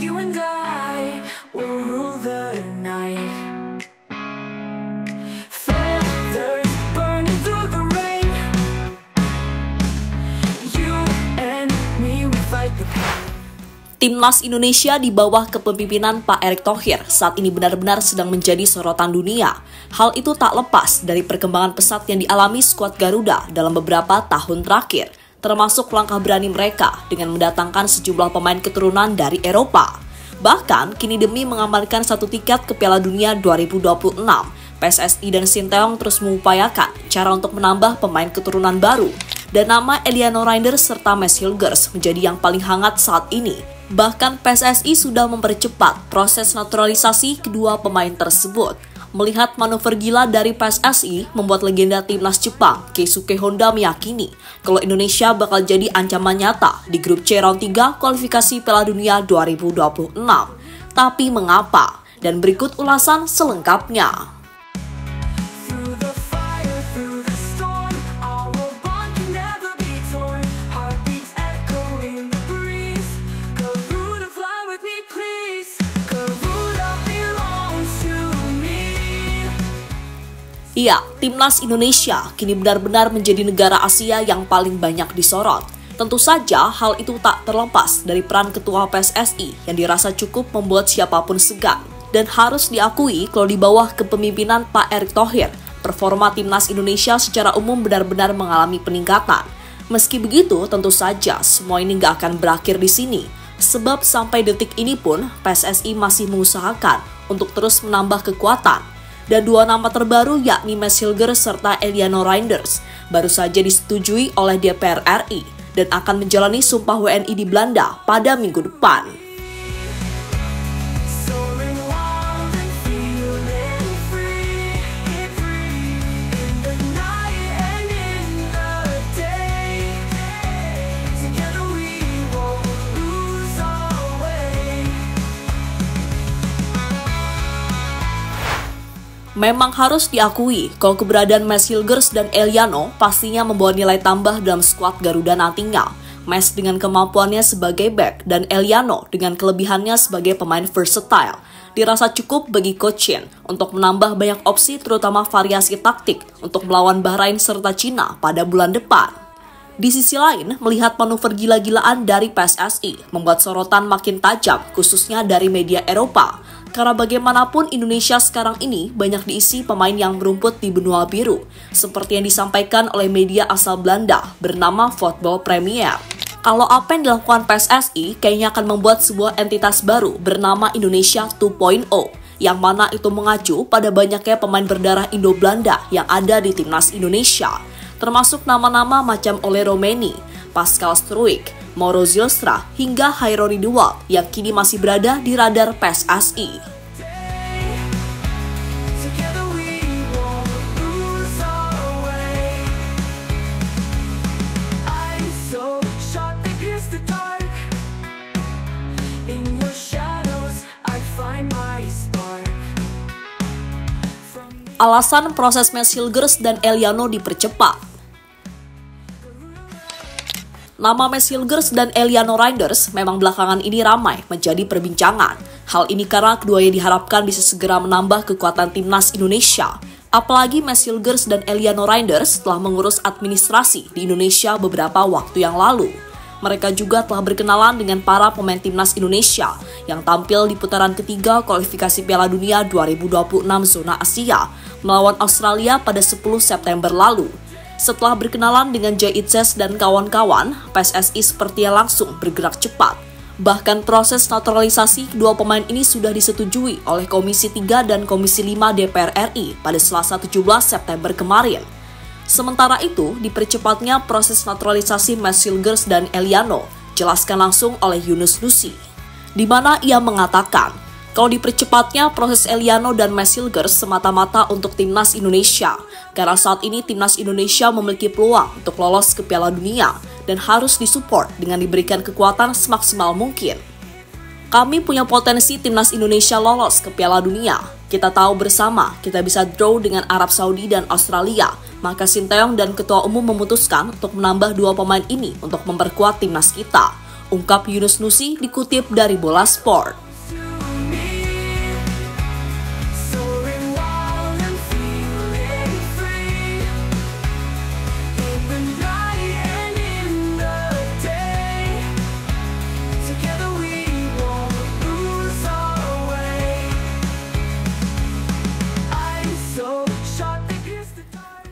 You and I will rule the night. Feathers burning through the rain. You and me, we fight the pain. Timnas Indonesia di bawah kepemimpinan Pak Erick Thohir saat ini benar-benar sedang menjadi sorotan dunia. Hal itu tak lepas dari perkembangan pesat yang dialami skuad Garuda dalam beberapa tahun terakhir, termasuk langkah berani mereka dengan mendatangkan sejumlah pemain keturunan dari Eropa. Bahkan, kini demi mengamankan satu tiket ke Piala Dunia 2026, PSSI dan Sinteyong terus mengupayakan cara untuk menambah pemain keturunan baru. Dan nama Eliano Reinders serta Mads Hilgers menjadi yang paling hangat saat ini. Bahkan PSSI sudah mempercepat proses naturalisasi kedua pemain tersebut. Melihat manuver gila dari PSSI membuat legenda timnas Jepang, Keisuke Honda meyakini kalau Indonesia bakal jadi ancaman nyata di grup C round 3 kualifikasi Piala Dunia 2026. Tapi mengapa? Dan berikut ulasan selengkapnya. Iya, Timnas Indonesia kini benar-benar menjadi negara Asia yang paling banyak disorot. Tentu saja hal itu tak terlepas dari peran Ketua PSSI yang dirasa cukup membuat siapapun segan. Dan harus diakui kalau di bawah kepemimpinan Pak Erick Thohir, performa Timnas Indonesia secara umum benar-benar mengalami peningkatan. Meski begitu, tentu saja semua ini nggak akan berakhir di sini. Sebab sampai detik ini pun PSSI masih mengusahakan untuk terus menambah kekuatan. Dan dua nama terbaru yakni Mads Hilgers serta Eliano Reinders baru saja disetujui oleh DPR RI dan akan menjalani sumpah WNI di Belanda pada minggu depan. Memang harus diakui kalau keberadaan Mads Hilgers dan Eliano pastinya membawa nilai tambah dalam skuad Garuda nantinya. Mads dengan kemampuannya sebagai back dan Eliano dengan kelebihannya sebagai pemain versatile dirasa cukup bagi Coach Shin untuk menambah banyak opsi terutama variasi taktik untuk melawan Bahrain serta Cina pada bulan depan. Di sisi lain, melihat manuver gila-gilaan dari PSSI membuat sorotan makin tajam khususnya dari media Eropa. Karena bagaimanapun Indonesia sekarang ini banyak diisi pemain yang berumput di benua biru, seperti yang disampaikan oleh media asal Belanda bernama Football Premier. Kalau apa yang dilakukan PSSI kayaknya akan membuat sebuah entitas baru bernama Indonesia 2.0, yang mana itu mengacu pada banyaknya pemain berdarah Indo-Belanda yang ada di timnas Indonesia, termasuk nama-nama macam Ole Romeni, Pascal Struijk, Mauro Zylstra, hingga Hairo Ridwan yang kini masih berada di radar PSSI. Alasan proses Mads Hilgers dan Eliano dipercepat. Nama Mads Hilgers dan Eliano Reinders memang belakangan ini ramai menjadi perbincangan. Hal ini karena keduanya diharapkan bisa segera menambah kekuatan timnas Indonesia. Apalagi Mads Hilgers dan Eliano Reinders telah mengurus administrasi di Indonesia beberapa waktu yang lalu. Mereka juga telah berkenalan dengan para pemain timnas Indonesia yang tampil di putaran ketiga kualifikasi Piala Dunia 2026 zona Asia melawan Australia pada 10 September lalu. Setelah berkenalan dengan Jay Itzes dan kawan-kawan, PSSI sepertinya langsung bergerak cepat. Bahkan proses naturalisasi kedua pemain ini sudah disetujui oleh Komisi 3 dan Komisi 5 DPR RI pada Selasa 17 September kemarin. Sementara itu, dipercepatnya proses naturalisasi Mads Hilgers dan Eliano, jelaskan langsung oleh Yunus Nusi, di mana ia mengatakan, kalau dipercepatnya proses Eliano dan Mads Hilgers semata-mata untuk timnas Indonesia, karena saat ini timnas Indonesia memiliki peluang untuk lolos ke Piala Dunia dan harus disupport dengan diberikan kekuatan semaksimal mungkin. Kami punya potensi timnas Indonesia lolos ke Piala Dunia. Kita tahu bersama kita bisa draw dengan Arab Saudi dan Australia, maka Sinteyong dan Ketua Umum memutuskan untuk menambah dua pemain ini untuk memperkuat timnas kita. ungkap Yunus Nusi dikutip dari Bola Sport.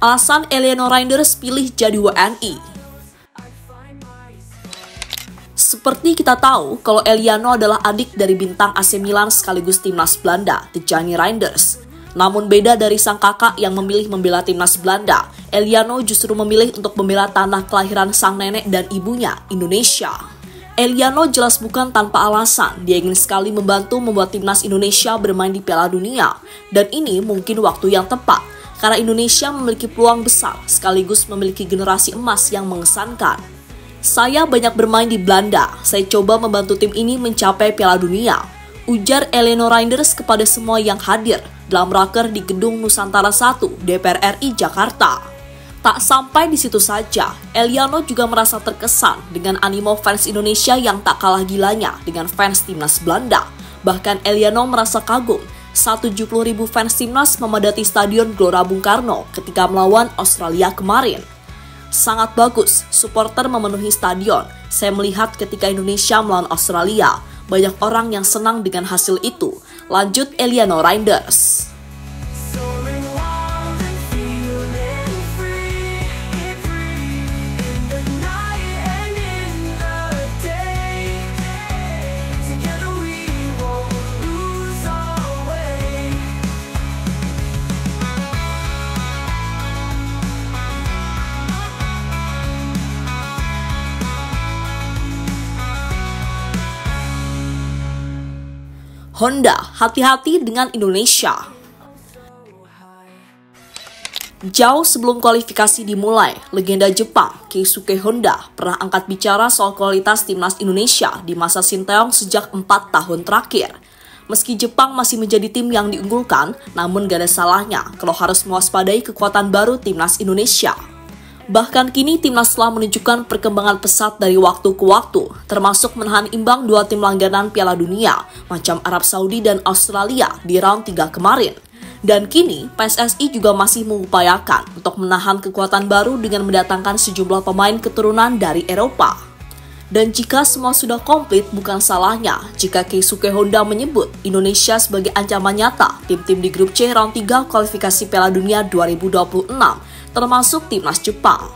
Alasan Eliano Reinders pilih jadi WNI. Seperti kita tahu, kalau Eliano adalah adik dari bintang AC Milan sekaligus timnas Belanda, Tijani Reinders. Namun beda dari sang kakak yang memilih membela timnas Belanda, Eliano justru memilih untuk membela tanah kelahiran sang nenek dan ibunya, Indonesia. Eliano jelas bukan tanpa alasan, dia ingin sekali membantu membuat timnas Indonesia bermain di Piala Dunia. Dan ini mungkin waktu yang tepat, karena Indonesia memiliki peluang besar sekaligus memiliki generasi emas yang mengesankan. Saya banyak bermain di Belanda, saya coba membantu tim ini mencapai Piala Dunia, ujar Eliano Reinders kepada semua yang hadir dalam raker di Gedung Nusantara 1 DPR RI Jakarta. Tak sampai di situ saja, Eliano juga merasa terkesan dengan animo fans Indonesia yang tak kalah gilanya dengan fans timnas Belanda. Bahkan Eliano merasa kagum 170.000 fans timnas memadati Stadion Gelora Bung Karno ketika melawan Australia kemarin. Sangat bagus, supporter memenuhi stadion. Saya melihat ketika Indonesia melawan Australia, banyak orang yang senang dengan hasil itu. Lanjut Eliano Reinders. Honda, hati-hati dengan Indonesia. Jauh sebelum kualifikasi dimulai, legenda Jepang Keisuke Honda pernah angkat bicara soal kualitas timnas Indonesia di masa Sinteyong sejak 4 tahun terakhir. Meski Jepang masih menjadi tim yang diunggulkan, namun gak ada salahnya kalau harus mewaspadai kekuatan baru timnas Indonesia. Bahkan kini timnas telah menunjukkan perkembangan pesat dari waktu ke waktu, termasuk menahan imbang 2 tim langganan Piala Dunia, macam Arab Saudi dan Australia di round 3 kemarin. Dan kini, PSSI juga masih mengupayakan untuk menahan kekuatan baru dengan mendatangkan sejumlah pemain keturunan dari Eropa. Dan jika semua sudah komplit, bukan salahnya jika Keisuke Honda menyebut Indonesia sebagai ancaman nyata tim-tim di grup C round 3 kualifikasi Piala Dunia 2026, termasuk timnas Jepang.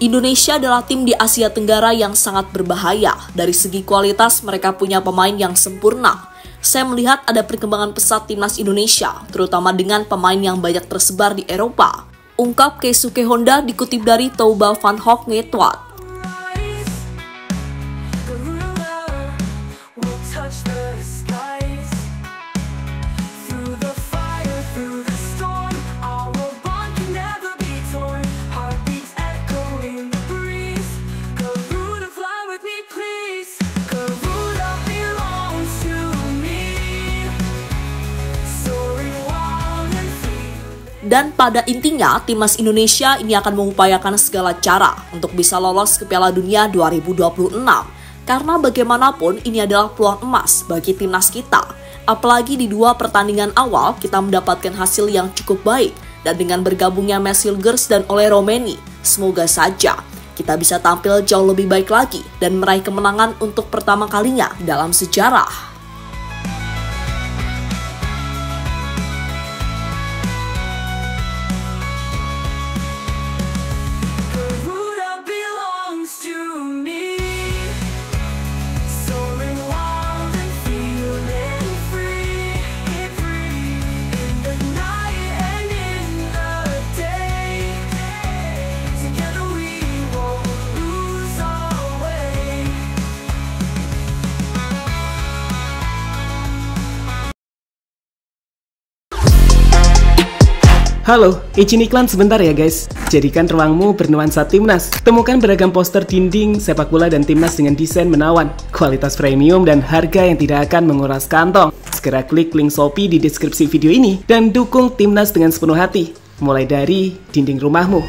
Indonesia adalah tim di Asia Tenggara yang sangat berbahaya. Dari segi kualitas, mereka punya pemain yang sempurna. Saya melihat ada perkembangan pesat timnas Indonesia, terutama dengan pemain yang banyak tersebar di Eropa, ungkap Keisuke Honda dikutip dari Touba Van Hoek Ngetwat. Dan pada intinya, timnas Indonesia ini akan mengupayakan segala cara untuk bisa lolos ke Piala Dunia 2026. Karena bagaimanapun ini adalah peluang emas bagi timnas kita. Apalagi di 2 pertandingan awal kita mendapatkan hasil yang cukup baik. Dan dengan bergabungnya Messi Hilgers dan Ole Romeni, semoga saja kita bisa tampil jauh lebih baik lagi dan meraih kemenangan untuk pertama kalinya dalam sejarah. Halo, izin iklan sebentar ya guys. Jadikan ruangmu bernuansa timnas. Temukan beragam poster dinding, sepak bola dan timnas dengan desain menawan, kualitas premium dan harga yang tidak akan menguras kantong. Segera klik link Shopee di deskripsi video ini dan dukung timnas dengan sepenuh hati. Mulai dari dinding rumahmu.